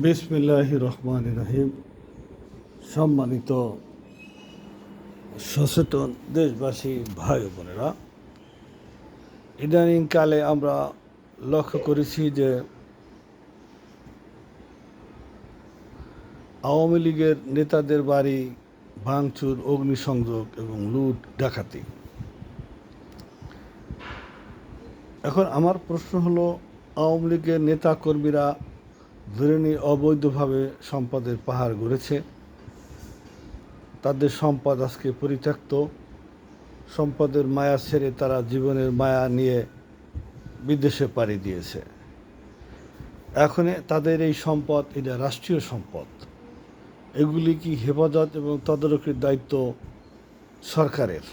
বিসমিল্লাহির রহমানির রহিম। সম্মানিত সচেতন দেশবাসী ভাই বোনেরা, ইদানিংকালে আমরা লক্ষ্য করেছি যে আওয়ামী লীগের নেতাদের বাড়ি ভাঙচুর, অগ্নিসংযোগ এবং লুট ডাকাতি। এখন আমার প্রশ্ন হলো, আওয়ামী লীগের নেতাকর্মীরা ধরে নিয়ে অবৈধভাবে সম্পদের পাহাড় গড়েছে। তাদের সম্পদ আজকে পরিত্যক্ত। সম্পদের মায়া ছেড়ে তারা জীবনের মায়া নিয়ে বিদেশে পাড়ি দিয়েছে। এখন তাদের এই সম্পদ, এটা রাষ্ট্রীয় সম্পদ। এগুলি কি হেফাজত এবং তদারকির দায়িত্ব সরকারের।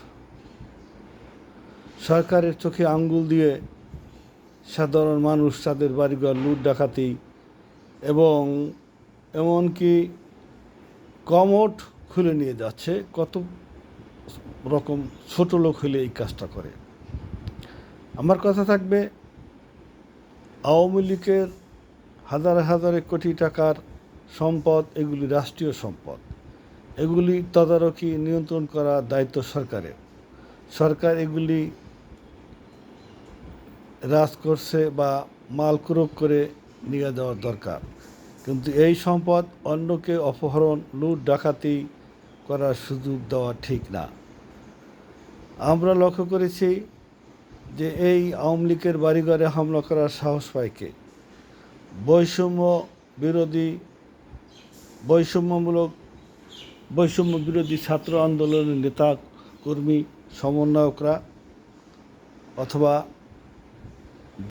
সরকারের চোখে আঙ্গুল দিয়ে সাধারণ মানুষ তাদের বাড়িঘর লুট ডাকাতি এবং এমনকি কমোড খুলে নিয়ে যাচ্ছে। কত রকম ছোট লোক হলে এই কাজটা করে। আমার কথা থাকবে, আওয়ামী লীগের হাজার হাজার কোটি টাকার সম্পদ, এগুলি রাষ্ট্রীয় সম্পদ। এগুলি তদারকি নিয়ন্ত্রণ করা দায়িত্ব সরকারের। সরকার এগুলি রাজ করছে বা মাল ক্রয় করে নিয়ে যাওয়ার দরকার। কিন্তু এই সম্পদ অন্যকে অপহরণ, লুট ডাকাতি করার সুযোগ দেওয়া ঠিক না। আমরা লক্ষ্য করেছি যে এই আওয়ামী লীগের বাড়িঘরে হামলা করার সাহস পায় কে? বৈষম্য বিরোধী ছাত্র আন্দোলনের নেতা কর্মী সমন্বয়করা, অথবা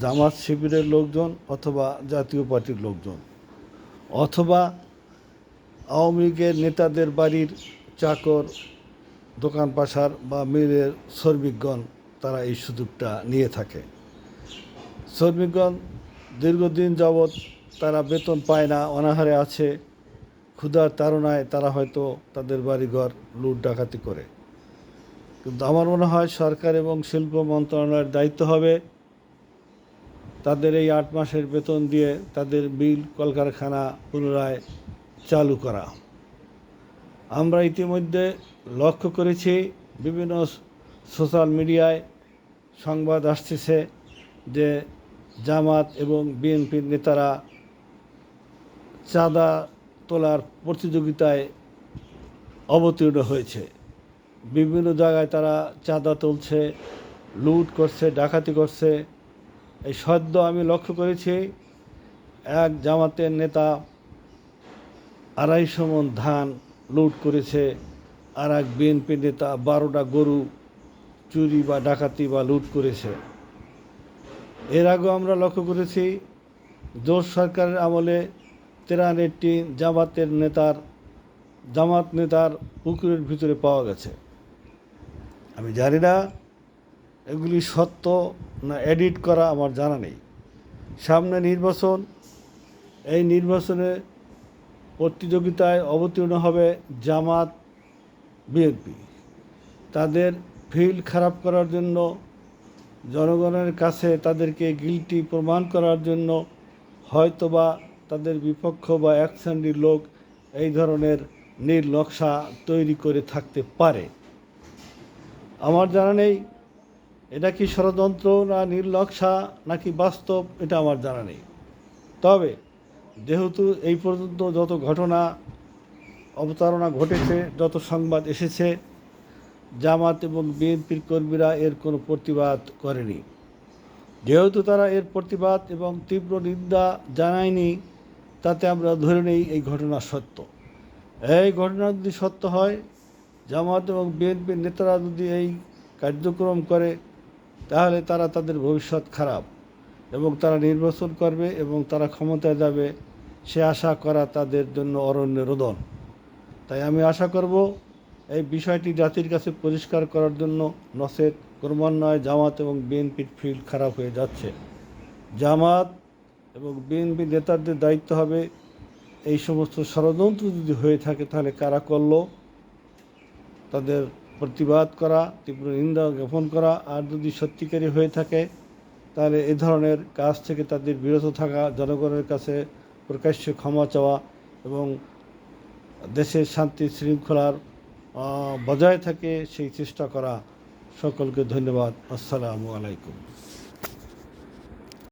জামাত শিবিরের লোকজন, অথবা জাতীয় পার্টির লোকজন, অথবা আওয়ামী লীগের নেতাদের বাড়ির চাকর, দোকান পাশার বা মিলের শ্রমিকগণ, তারা এই সুযোগটা নিয়ে থাকে। শ্রমিকগণ দীর্ঘদিন যাবৎ তারা বেতন পায় না, অনাহারে আছে, ক্ষুধার তাড়নায় তারা হয়তো তাদের বাড়িঘর লুট ডাকাতি করে। কিন্তু আমার মনে হয় সরকার এবং শিল্প মন্ত্রণালয়ের দায়িত্ব হবে তাদের এই 8 মাসের বেতন দিয়ে তাদের মিল কলকারখানা পুনরায় চালু করা। আমরা ইতিমধ্যে লক্ষ্য করেছি, বিভিন্ন সোশ্যাল মিডিয়ায় সংবাদ আসতেছে যে জামাত এবং বিএনপির নেতারা চাঁদা তোলার প্রতিযোগিতায় অবতীর্ণ হয়েছে। বিভিন্ন জায়গায় তারা চাঁদা তুলছে, লুট করছে, ডাকাতি করছে। এই সদ্য আমি লক্ষ্য করেছি, এক জামাতের নেতা 250 মণ ধান লুট করেছে, আর এক বিএনপি নেতা 12টা গরু চুরি বা ডাকাতি বা লুট করেছে। এর আগেও আমরা লক্ষ্য করেছি, জোট সরকারের আমলে 93টি জামাত নেতার পুকুরের ভিতরে পাওয়া গেছে। আমি জানি না এগুলি সত্য না এডিট করা, আমার জানা নেই। সামনে নির্বাচন, এই নির্বাচনে প্রতিযোগিতায় অবতীর্ণ হবে জামাত বিএনপি। তাদের ফিল্ড খারাপ করার জন্য, জনগণের কাছে তাদেরকে গিল্টি প্রমাণ করার জন্য হয়তোবা তাদের বিপক্ষ বা এক শ্রেণীর লোক এই ধরনের নীল নকশা তৈরি করে থাকতে পারে। আমার জানা নেই এটা কি ষড়যন্ত্র না নীল নকশা নাকি বাস্তব, এটা আমার জানা নেই। তবে যেহেতু এই পর্যন্ত যত ঘটনা অবতারণা ঘটেছে, যত সংবাদ এসেছে, জামাত এবং বিএনপির কর্মীরা এর কোনো প্রতিবাদ করেনি। যেহেতু তারা এর প্রতিবাদ এবং তীব্র নিন্দা জানায়নি, তাতে আমরা ধরে নেই এই ঘটনা সত্য। এই ঘটনা যদি সত্য হয়, জামাত এবং বিএনপির নেতারা যদি এই কার্যক্রম করে, তাহলে তারা তাদের ভবিষ্যৎ খারাপ এবং তারা নির্বাচন করবে এবং তারা ক্ষমতায় যাবে, সে আশা করা তাদের জন্য অরণ্য রোদন। তাই আমি আশা করব এই বিষয়টি জাতির কাছে পরিষ্কার করার জন্য, নচেত ক্রমান্বয়ে জামাত এবং বিএনপির ফিল্ড খারাপ হয়ে যাচ্ছে। জামাত এবং বিএনপি নেতাদের দায়িত্ব হবে এই সমস্ত ষড়যন্ত্র যদি হয়ে থাকে তাহলে কারা করলো তাদের প্রতিবাদ করা, তীব্র নিন্দা জ্ঞাপন করা। আর যদি সত্যিকারই হয়ে থাকে তাহলে এ ধরনের কাজ থেকে তাদের বিরত থাকা, জনগণের কাছে প্রকাশ্যে ক্ষমা চাওয়া এবং দেশের শান্তি শৃঙ্খলার বজায় থাকে সেই চেষ্টা করা। সকলকে ধন্যবাদ। আসসালামু আলাইকুম।